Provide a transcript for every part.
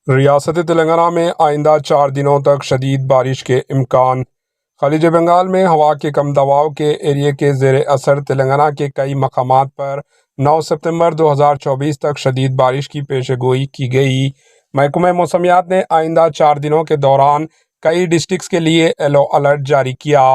रियासत तेलंगाना में आइंदा 4 दिनों तक शदीद बारिश के इम्कान। खलीज बंगाल में हवा के कम दबाव के एरिए के ज़ेर असर तेलंगाना के कई मकामात पर 9 सितंबर 2024 तक शदीद बारिश की पेशगोई की गई। महकमा मौसमियात ने आइंदा 4 दिनों के दौरान कई डिस्ट्रिक्ट्स के लिए येलो अलर्ट जारी किया।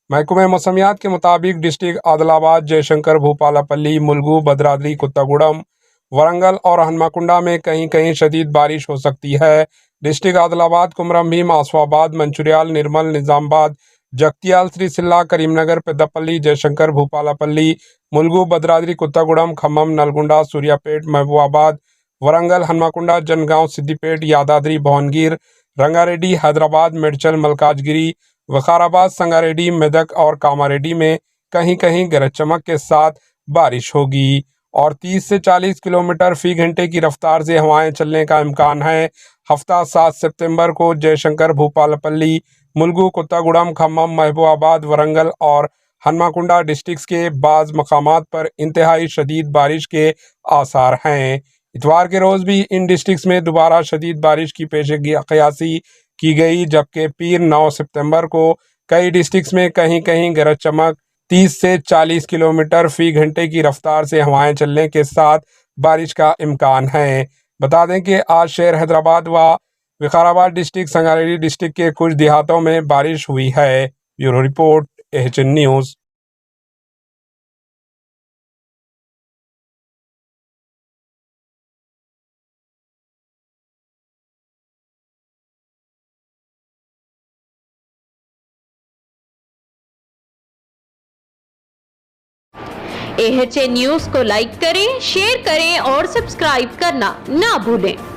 महकमा मौसमियात के मुताबिक डिस्ट्रिक्ट आदिलाबाद, जयशंकर, भूपालपल्ली, मुलुगु, भद्राद्री कोत्तागुडम, वरंगल और हनुमकुंडा में कहीं कहीं शदीद बारिश हो सकती है। डिस्ट्रिक्ट आदिलाबाद, कुमरम भीम, आसफाबाद, मंचिर्याल, निर्मल, निजामाबाद, जगतियाल, सिरिसिल्ला, करीमनगर, पेद्दापल्ली, जयशंकर, भूपालपल्ली, मुलुगु, भद्राद्री कोत्तागुडम, खम्मम, नलगुंडा, सूर्यापेट, महबूबाबाद, वरंगल, हनुमकुंडा, जनगांव, सिद्दीपेट, यादाद्री, भुवनगिर, रंगारेड्डी, हैदराबाद, मेडचल, मलकाजगिरी, वकाराबाद, संगारेड्डी, मेदक और कामारेड्डी में कहीं कहीं गरज चमक के साथ बारिश होगी और 30 से 40 किलोमीटर फी घंटे की रफ्तार से हवाएं चलने का इम्कान है। हफ्ता 7 सितंबर को जयशंकर, भूपालपल्ली, मुलुगु, कोत्तागुडम, खम्मम, महबूबाबाद, वरंगल और हनुमकुंडा डिस्ट्रिक्ट्स के बाज़ मकामात पर इंतहाई शदीद बारिश के आसार हैं। इतवार के रोज़ भी इन डिस्ट्रिक्ट्स में दोबारा शदीद बारिश की पेशकयासी की गई, जबकि पीर 9 सितंबर को कई डिस्ट्रिक्ट्स में कहीं कहीं गरज चमक 30 से 40 किलोमीटर फी घंटे की रफ्तार से हवाएं चलने के साथ बारिश का इम्कान है। बता दें कि आज शहर हैदराबाद व विकाराबाद डिस्ट्रिक्ट, संगारेड्डी डिस्ट्रिक्ट के कुछ देहातों में बारिश हुई है। Bureau report, AHN news. AHN news को लाइक करें, शेयर करें और सब्सक्राइब करना ना भूलें।